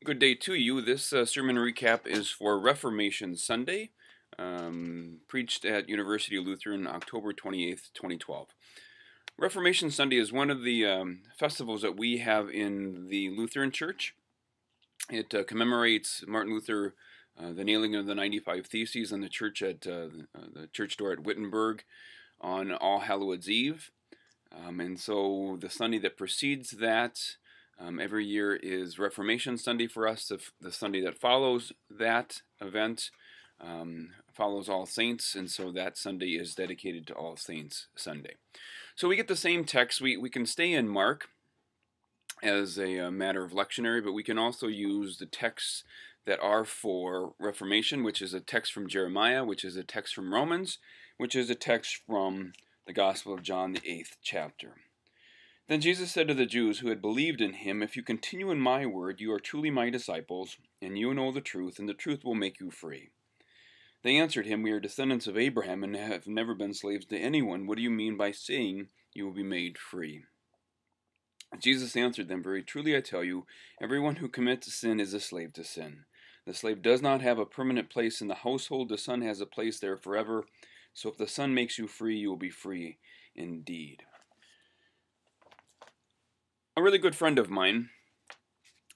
Good day to you. This sermon recap is for Reformation Sunday, preached at University Lutheran October 28th, 2012. Reformation Sunday is one of the festivals that we have in the Lutheran Church. It commemorates Martin Luther, the nailing of the 95 Theses in the church at the church door at Wittenberg on All Hallows Eve. And so the Sunday that precedes that every year is Reformation Sunday for us. The Sunday that follows that event follows All Saints, and so that Sunday is dedicated to All Saints Sunday. So we get the same text. We can stay in Mark as a matter of lectionary, but we can also use the texts that are for Reformation, which is a text from Jeremiah, which is a text from Romans, which is a text from the Gospel of John, the 8th chapter. Then Jesus said to the Jews who had believed in him, "If you continue in my word, you are truly my disciples, and you know the truth, and the truth will make you free." They answered him, "We are descendants of Abraham and have never been slaves to anyone. What do you mean by saying you will be made free?" Jesus answered them, "Very truly I tell you, everyone who commits sin is a slave to sin. The slave does not have a permanent place in the household. The son has a place there forever. So if the son makes you free, you will be free indeed." A really good friend of mine,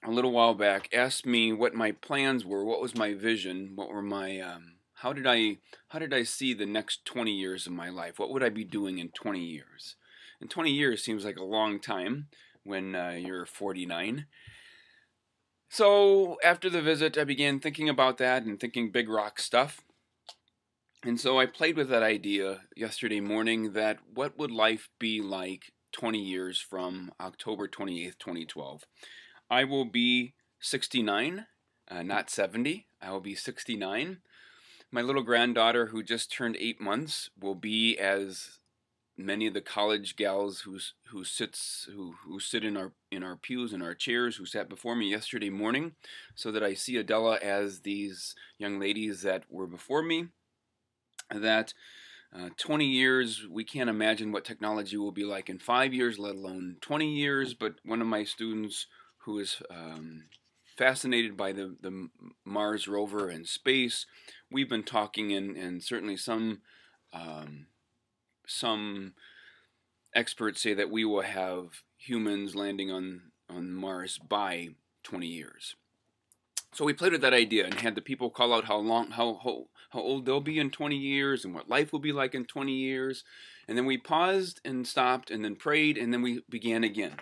a little while back, asked me what my plans were, what was my vision, what were my, how did I see the next 20 years of my life? What would I be doing in 20 years? And 20 years seems like a long time when you're 49. So after the visit, I began thinking about that and thinking big rock stuff. And so I played with that idea yesterday morning that what would life be like 20 years from October 28th, 2012. I will be 69, not 70. I will be 69. My little granddaughter, who just turned 8 months, will be as many of the college gals who sit in our pews, in our chairs, who sat before me yesterday morning, so that I see Adela as these young ladies that were before me. That 20 years, we can't imagine what technology will be like in 5 years, let alone 20 years. But one of my students who is fascinated by the Mars rover and space, we've been talking, and certainly some experts say that we will have humans landing on Mars by 20 years. So we played with that idea and had the people call out how old they'll be in 20 years and what life will be like in 20 years. And then we paused and stopped and then prayed, and then we began again.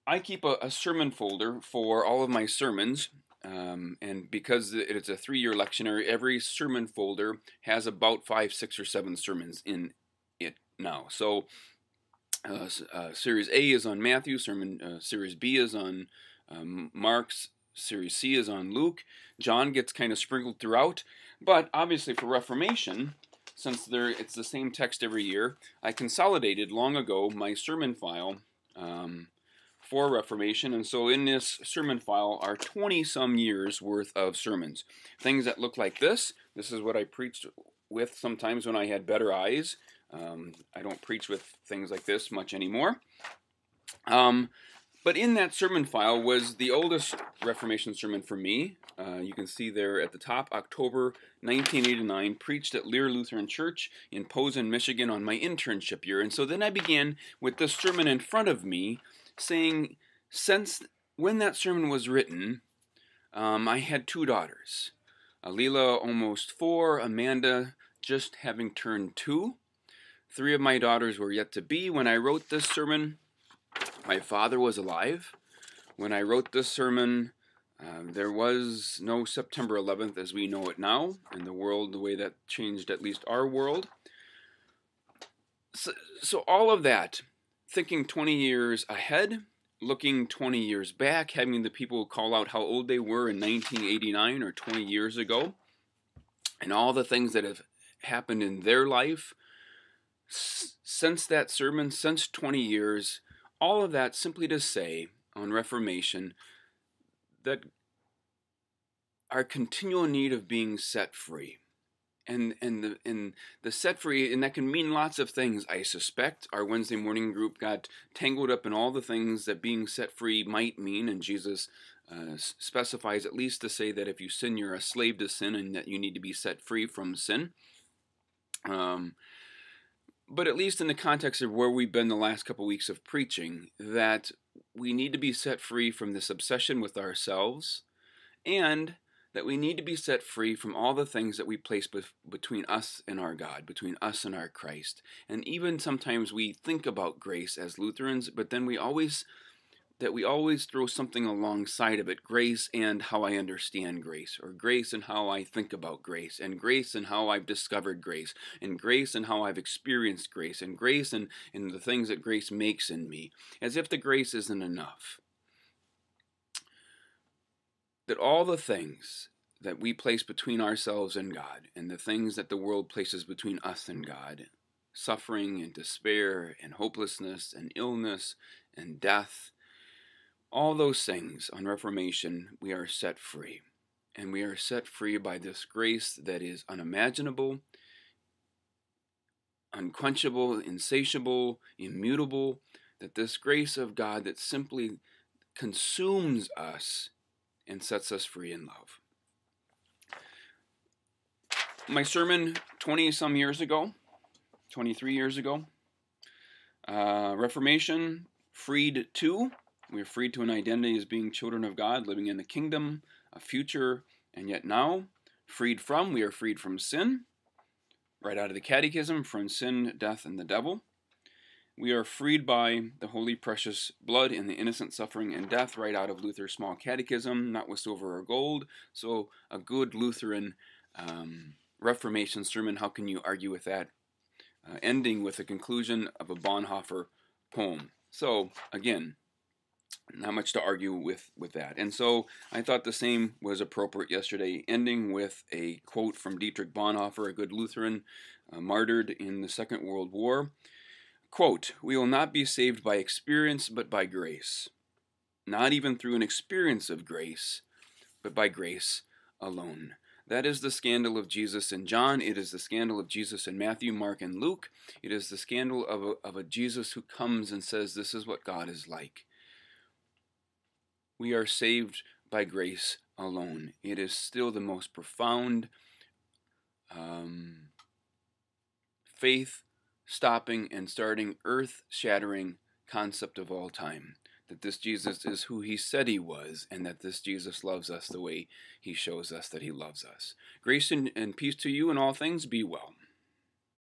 I keep a sermon folder for all of my sermons, and because it's a 3-year lectionary, every sermon folder has about 5, 6, or 7 sermons in it now. So Series A is on Matthew, Series B is on Mark's, Series C is on Luke. John gets kind of sprinkled throughout. But obviously for Reformation, since it's the same text every year, I consolidated long ago my sermon file for Reformation. And so in this sermon file are 20-some years worth of sermons. Things that look like this. This is what I preached with sometimes when I had better eyes. I don't preach with things like this much anymore. But in that sermon file was the oldest Reformation sermon for me. You can see there at the top, October 1989, preached at Lear Lutheran Church in Posen, Michigan on my internship year. And so then I began with this sermon in front of me, saying, since when that sermon was written, I had 2 daughters. Alila, almost 4, Amanda, just having turned 2. 3 of my daughters were yet to be. When I wrote this sermon, my father was alive. When I wrote this sermon, there was no September 11th as we know it now, in the world, the way that changed at least our world. So all of that, thinking 20 years ahead, looking 20 years back, having the people call out how old they were in 1989 or 20 years ago, and all the things that have happened in their life since that sermon, since 20 years, all of that simply to say on Reformation that our continual need of being set free. and the set free, and that can mean lots of things. I suspect our Wednesday morning group got tangled up in all the things that being set free might mean, and Jesus specifies at least to say that if you sin, you're a slave to sin, and that you need to be set free from sin. But at least in the context of where we've been the last couple weeks of preaching, that we need to be set free from this obsession with ourselves, and that we need to be set free from all the things that we place between us and our God, between us and our Christ. And even sometimes we think about grace as Lutherans, but then we always throw something alongside of it: grace and how I understand grace, or grace and how I think about grace, and grace and how I've discovered grace, and grace and how I've experienced grace, and grace and the things that grace makes in me, as if the grace isn't enough. That all the things that we place between ourselves and God, and the things that the world places between us and God, suffering and despair and hopelessness and illness and death, all those things on Reformation, we are set free. And we are set free by this grace that is unimaginable, unquenchable, insatiable, immutable, that this grace of God that simply consumes us and sets us free in love. My sermon 20-some years ago, 23 years ago, Reformation, freed to. We are freed to an identity as being children of God, living in the kingdom, a future, and yet now. Freed from, we are freed from sin. Right out of the Catechism, from sin, death, and the devil. We are freed by the holy precious blood and the innocent suffering and death, right out of Luther's small catechism, not with silver or gold. So a good Lutheran Reformation sermon, how can you argue with that? Ending with the conclusion of a Bonhoeffer poem. So again, not much to argue with that. And so I thought the same was appropriate yesterday, ending with a quote from Dietrich Bonhoeffer, a good Lutheran, martyred in the Second World War. Quote, "We will not be saved by experience, but by grace. Not even through an experience of grace, but by grace alone." That is the scandal of Jesus in John. It is the scandal of Jesus in Matthew, Mark, and Luke. It is the scandal of a Jesus who comes and says, this is what God is like. We are saved by grace alone. It is still the most profound faith-stopping and starting, earth-shattering concept of all time. That this Jesus is who he said he was, and that this Jesus loves us the way he shows us that he loves us. Grace and peace to you in all things. Be well.